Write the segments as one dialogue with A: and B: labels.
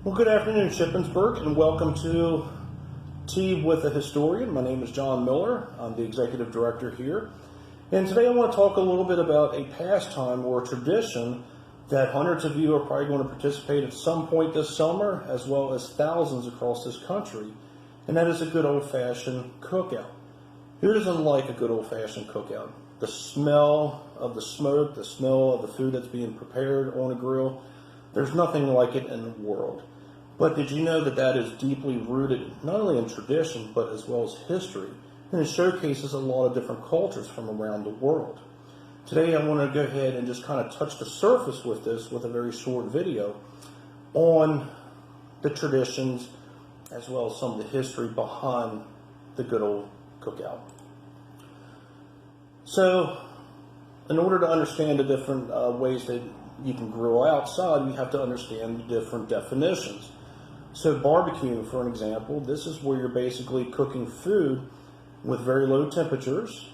A: Well, good afternoon, Shippensburg, and welcome to Tea with a Historian. My name is John Miller. I'm the executive director here. And today I want to talk a little bit about a pastime or a tradition that hundreds of you are probably going to participate at some point this summer, as well as thousands across this country, and that is a good old-fashioned cookout. Who doesn't like a good old-fashioned cookout? The smell of the smoke, the smell of the food that's being prepared on a grill, there's nothing like it in the world. But did you know that that is deeply rooted not only in tradition, but as well as history? And it showcases a lot of different cultures from around the world. Today I want to go ahead and just kind of touch the surface with this with a very short video on the traditions as well as some of the history behind the good old cookout. So, in order to understand the different ways that you can grill outside, you have to understand the different definitions. So barbecue, for an example, this is where you're basically cooking food with very low temperatures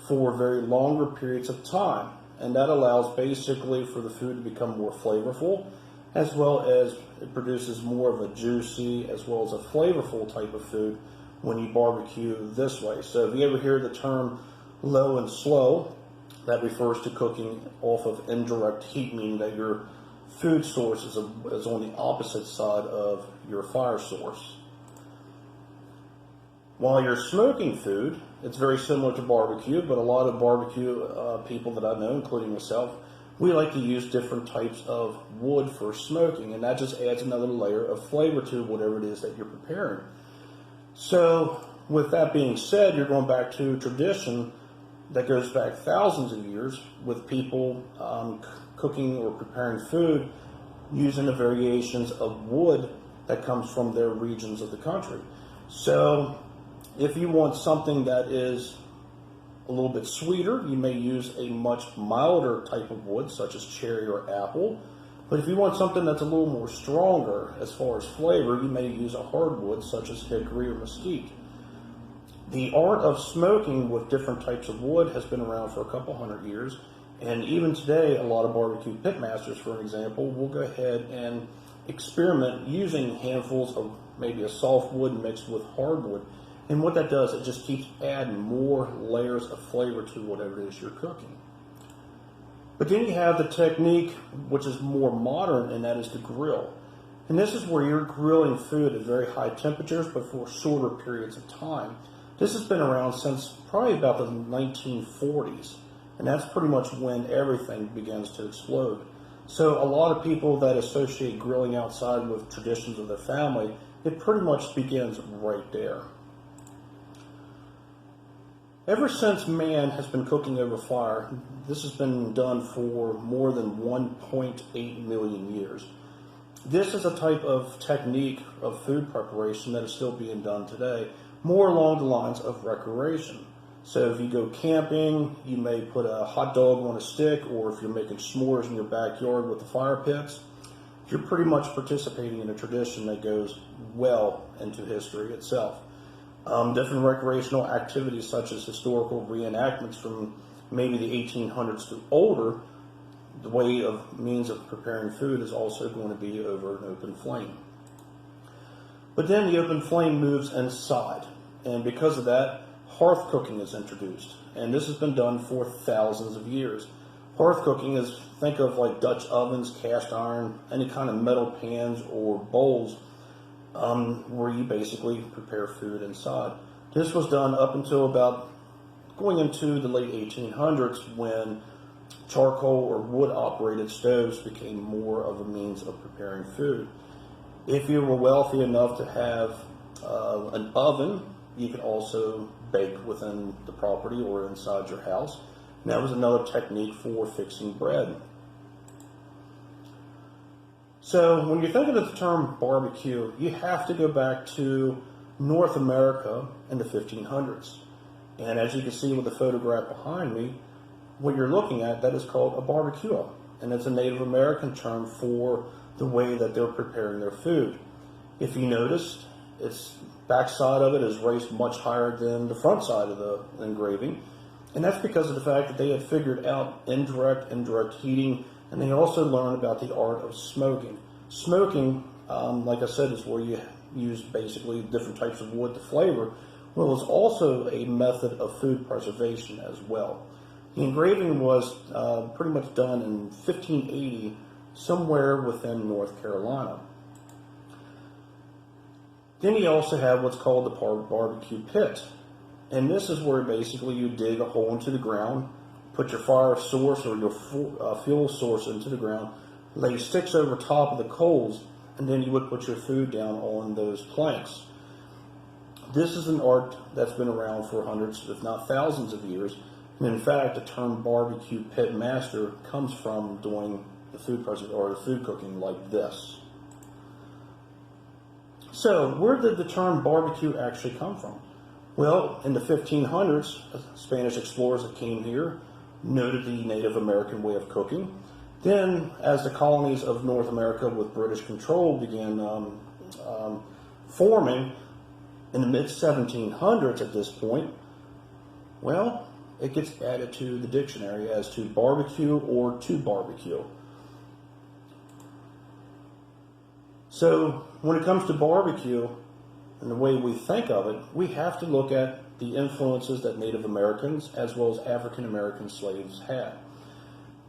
A: for very longer periods of time. And that allows basically for the food to become more flavorful, as well as it produces more of a juicy as well as a flavorful type of food when you barbecue this way. So if you ever hear the term low and slow, that refers to cooking off of indirect heat, meaning that your food source is on the opposite side of your fire source. While you're smoking food, it's very similar to barbecue, but a lot of barbecue people that I know, including myself, we like to use different types of wood for smoking, and that just adds another layer of flavor to whatever it is that you're preparing. So with that being said, you're going back to tradition that goes back thousands of years with people cooking or preparing food using the variations of wood that comes from their regions of the country. So if you want something that is a little bit sweeter, you may use a much milder type of wood such as cherry or apple. But if you want something that's a little more stronger as far as flavor, you may use a hardwood such as hickory or mesquite. The art of smoking with different types of wood has been around for a couple hundred years, and even today, a lot of barbecue pitmasters, for example, will go ahead and experiment using handfuls of maybe a soft wood mixed with hardwood. And what that does, it just keeps adding more layers of flavor to whatever it is you're cooking. But then you have the technique, which is more modern, and that is the grill. And this is where you're grilling food at very high temperatures, but for shorter periods of time. This has been around since probably about the 1940s, and that's pretty much when everything begins to explode. So a lot of people that associate grilling outside with traditions of their family, it pretty much begins right there. Ever since man has been cooking over fire, this has been done for more than 1.8 million years. This is a type of technique of food preparation that is still being done today, more along the lines of recreation. So if you go camping, you may put a hot dog on a stick, or if you're making s'mores in your backyard with the fire pits, you're pretty much participating in a tradition that goes well into history itself. Different recreational activities such as historical reenactments from maybe the 1800s to older, the way of means of preparing food is also going to be over an open flame. But then the open flame moves inside, and because of that, hearth cooking is introduced, and this has been done for thousands of years. Hearth cooking is, think of like Dutch ovens, cast iron, any kind of metal pans or bowls where you basically prepare food inside. This was done up until about going into the late 1800s when charcoal or wood operated stoves became more of a means of preparing food. If you were wealthy enough to have an oven, you could also bake within the property or inside your house. And that was another technique for fixing bread. So when you're thinking of the term barbecue, you have to go back to North America in the 1500s. And as you can see with the photograph behind me, what you're looking at, that is called a barbecue. And it's a Native American term for the way that they're preparing their food. If you noticed, its backside of it is raised much higher than the front side of the engraving. And that's because of the fact that they had figured out indirect heating, and they also learned about the art of smoking. Smoking like I said, is where you use basically different types of wood to flavor. Well, it's also a method of food preservation as well. The engraving was pretty much done in 1580, somewhere within North Carolina. Then you also have what's called the barbecue pit. And this is where basically you dig a hole into the ground, put your fire source or your fuel source into the ground, lay sticks over top of the coals, and then you would put your food down on those planks. This is an art that's been around for hundreds, if not thousands of years. And in fact, the term barbecue pit master comes from doing the food cooking like this. So, where did the term barbecue actually come from? Well, in the 1500s, Spanish explorers that came here noted the Native American way of cooking. Then, as the colonies of North America with British control began forming in the mid-1700s at this point, well, it gets added to the dictionary as to barbecue or to barbecue. So, when it comes to barbecue and the way we think of it, we have to look at the influences that Native Americans as well as African American slaves had.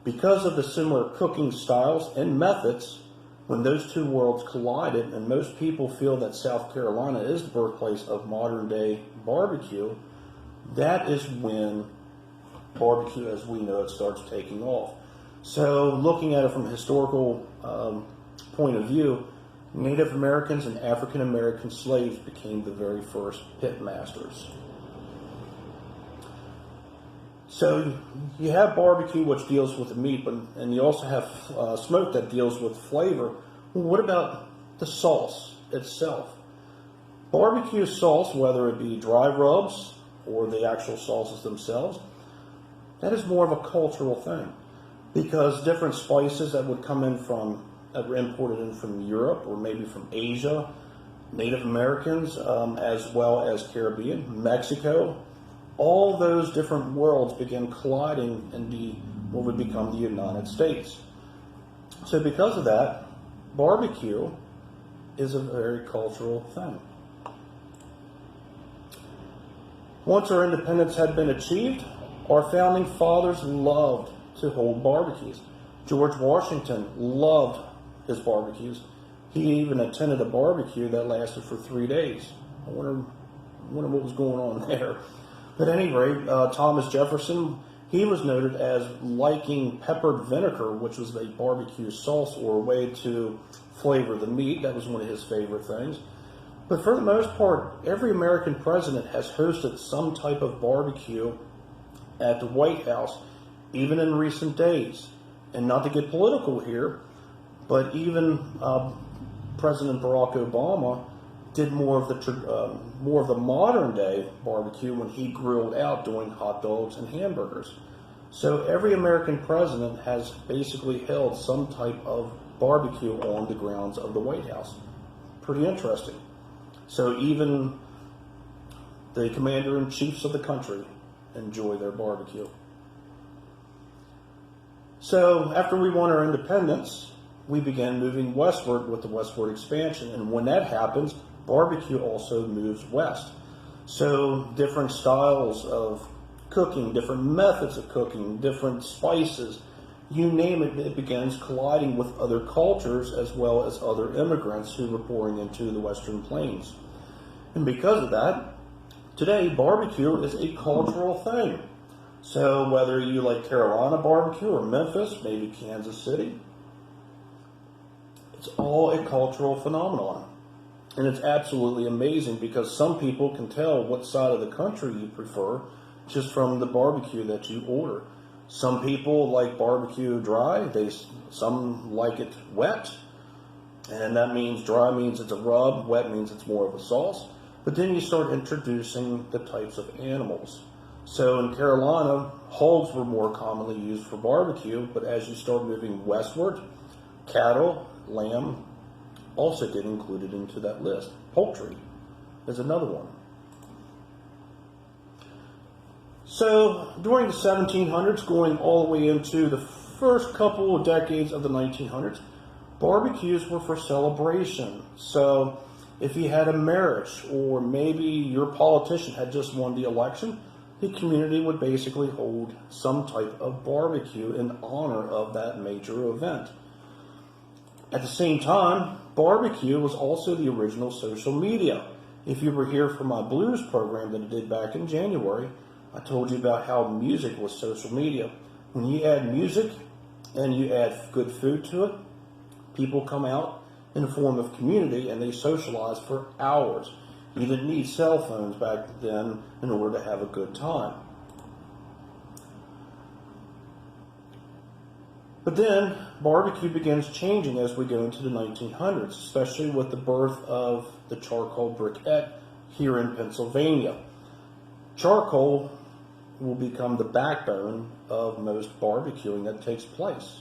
A: Because of the similar cooking styles and methods, when those two worlds collided, and most people feel that South Carolina is the birthplace of modern day barbecue, that is when barbecue as we know it starts taking off. So looking at it from a historical point of view, Native Americans and African American slaves became the very first pit masters. So you have barbecue, which deals with the meat, and you also have smoke that deals with flavor. Well, what about the sauce itself? Barbecue sauce, whether it be dry rubs or the actual sauces themselves, that is more of a cultural thing, because different spices that would come in that were imported in from Europe or maybe from Asia, Native Americans, as well as Caribbean, Mexico, all those different worlds began colliding in what would become the United States. So because of that, barbecue is a very cultural thing. Once our independence had been achieved, our founding fathers loved to hold barbecues. George Washington loved his barbecues. He even attended a barbecue that lasted for 3 days. I wonder what was going on there. But at any rate, Thomas Jefferson, he was noted as liking peppered vinegar, which was a barbecue sauce or a way to flavor the meat. That was one of his favorite things. But for the most part, every American president has hosted some type of barbecue at the White House, even in recent days. And not to get political here, but even President Barack Obama did more of the modern day barbecue when he grilled out doing hot dogs and hamburgers. So every American president has basically held some type of barbecue on the grounds of the White House. Pretty interesting. So even the commander-in-chiefs of the country enjoy their barbecue. So after we won our independence, we began moving westward with the westward expansion. And when that happens, barbecue also moves west. So different styles of cooking, different methods of cooking, different spices, you name it, it begins colliding with other cultures as well as other immigrants who were pouring into the Western Plains. And because of that, today barbecue is a cultural thing. So whether you like Carolina barbecue or Memphis, maybe Kansas City, it's all a cultural phenomenon. And it's absolutely amazing because some people can tell what side of the country you prefer just from the barbecue that you order. Some people like barbecue dry, some like it wet, and that means dry means it's a rub, wet means it's more of a sauce. But then you start introducing the types of animals. So in Carolina, hogs were more commonly used for barbecue, but as you start moving westward, cattle, lamb also get included into that list. Poultry is another one. So during the 1700s, going all the way into the first couple of decades of the 1900s, Barbecues were for celebration. So if you had a marriage, or maybe your politician had just won the election, the community would basically hold some type of barbecue in honor of that major event. At the same time, barbecue was also the original social media. If you were here for my blues program that I did back in January, I told you about how music was social media. When you add music and you add good food to it, people come out in a form of community and they socialize for hours. You didn't need cell phones back then in order to have a good time. But then barbecue begins changing as we go into the 1900s, especially with the birth of the charcoal briquette here in Pennsylvania. Charcoal will become the backbone of most barbecuing that takes place.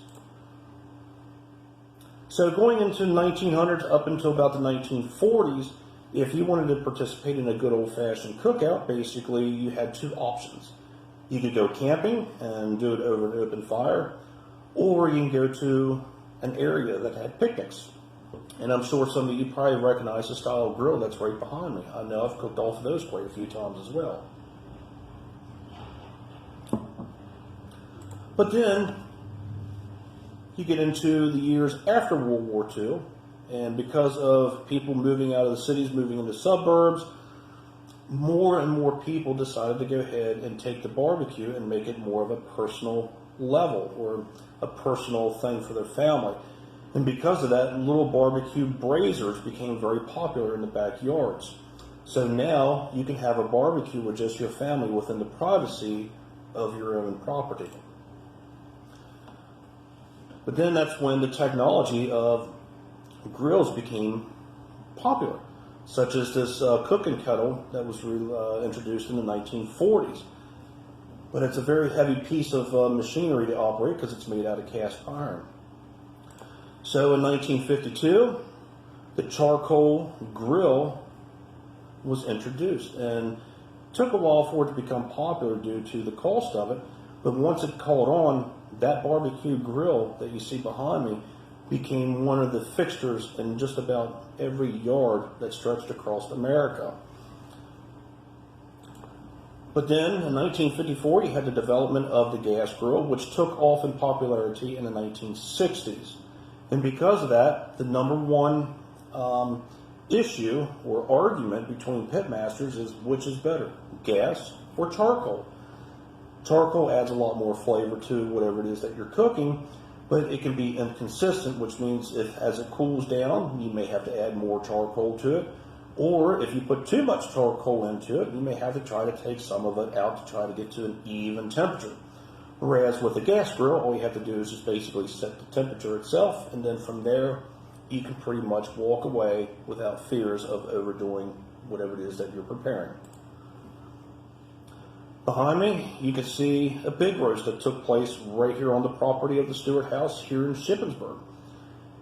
A: So going into the 1900s up until about the 1940s, if you wanted to participate in a good old-fashioned cookout, basically you had two options. You could go camping and do it over an open fire, or you can go to an area that had picnics. And I'm sure some of you probably recognize the style of grill that's right behind me. I know I've cooked off of those quite a few times as well. But then you get into the years after World War II, and because of people moving out of the cities, moving into suburbs, more and more people decided to go ahead and take the barbecue and make it more of a personal level or a personal thing for their family. And because of that, little barbecue braziers became very popular in the backyards. So now you can have a barbecue with just your family within the privacy of your own property. But then that's when the technology of grills became popular, such as this cooking kettle that was introduced in the 1940s. But it's a very heavy piece of machinery to operate because it's made out of cast iron. So in 1952, the charcoal grill was introduced, and it took a while for it to become popular due to the cost of it. But once it caught on, that barbecue grill that you see behind me became one of the fixtures in just about every yard that stretched across America. But then in 1954, you had the development of the gas grill, which took off in popularity in the 1960s. And because of that, the number one issue or argument between pitmasters is which is better, gas or charcoal. Charcoal adds a lot more flavor to whatever it is that you're cooking, but it can be inconsistent, which means if as it cools down, you may have to add more charcoal to it. Or if you put too much charcoal into it, you may have to try to take some of it out to try to get to an even temperature. Whereas with a gas grill, all you have to do is just basically set the temperature itself, and then from there, you can pretty much walk away without fears of overdoing whatever it is that you're preparing. Behind me, you can see a big roast that took place right here on the property of the Stewart House here in Shippensburg.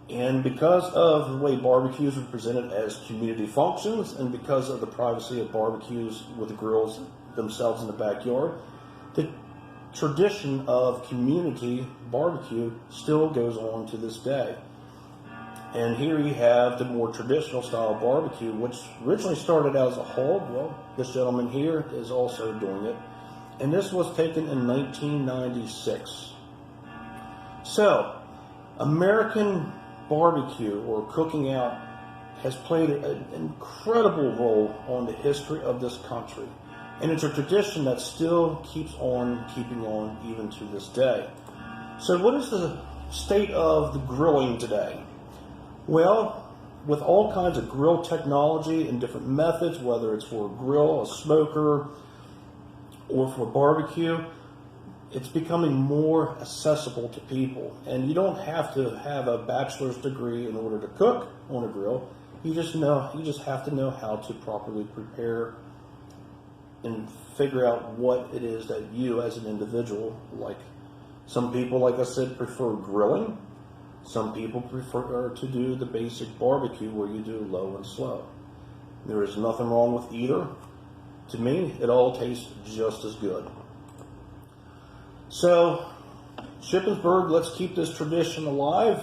A: And because of the way barbecues were presented as community functions, and because of the privacy of barbecues with the grills themselves in the backyard, the tradition of community barbecue still goes on to this day. And here you have the more traditional style of barbecue, which originally started out as a hog. Well, this gentleman here is also doing it. And this was taken in 1996. So, American barbecue or cooking out has played an incredible role on the history of this country. And it's a tradition that still keeps on keeping on even to this day. So what is the state of the grilling today? Well, with all kinds of grill technology and different methods, whether it's for a grill, a smoker, or for barbecue, it's becoming more accessible to people. And you don't have to have a bachelor's degree in order to cook on a grill. You just have to know how to properly prepare and figure out what it is that you as an individual like. Some people, like I said, prefer grilling. Some people prefer to do the basic barbecue where you do low and slow. There is nothing wrong with either. To me, it all tastes just as good. So, Shippensburg, let's keep this tradition alive.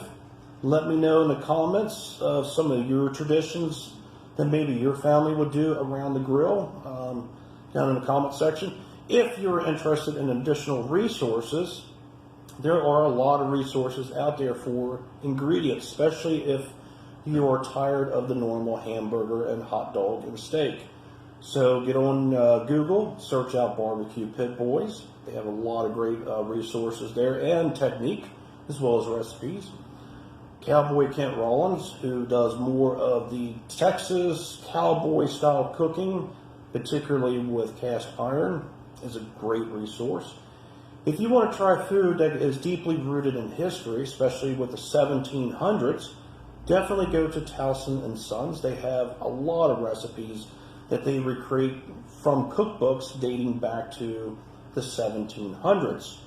A: Let me know in the comments of some of your traditions that maybe your family would do around the grill down in the comment section. If you're interested in additional resources, there are a lot of resources out there for ingredients, especially if you are tired of the normal hamburger and hot dog and steak. So get on Google, search out Barbecue Pit Boys. They have a lot of great resources there and technique as well as recipes. Cowboy Kent Rollins, who does more of the Texas cowboy style cooking, particularly with cast iron, is a great resource. If you want to try food that is deeply rooted in history, especially with the 1700s, definitely go to Towson and Sons. They have a lot of recipes that they recreate from cookbooks dating back to the 1700s.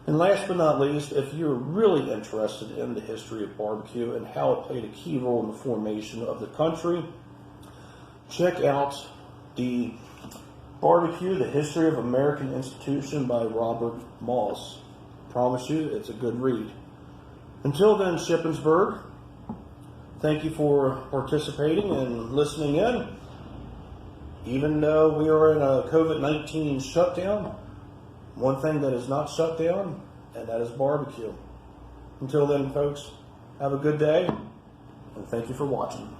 A: And last but not least, if you're really interested in the history of barbecue and how it played a key role in the formation of the country, check out the Barbecue, The History of American Institution by Robert Moss. Promise you, it's a good read. Until then, Shippensburg, thank you for participating and listening in. Even though we are in a COVID-19 shutdown, one thing that is not shut down, and that is barbecue. Until then, folks, have a good day, and thank you for watching.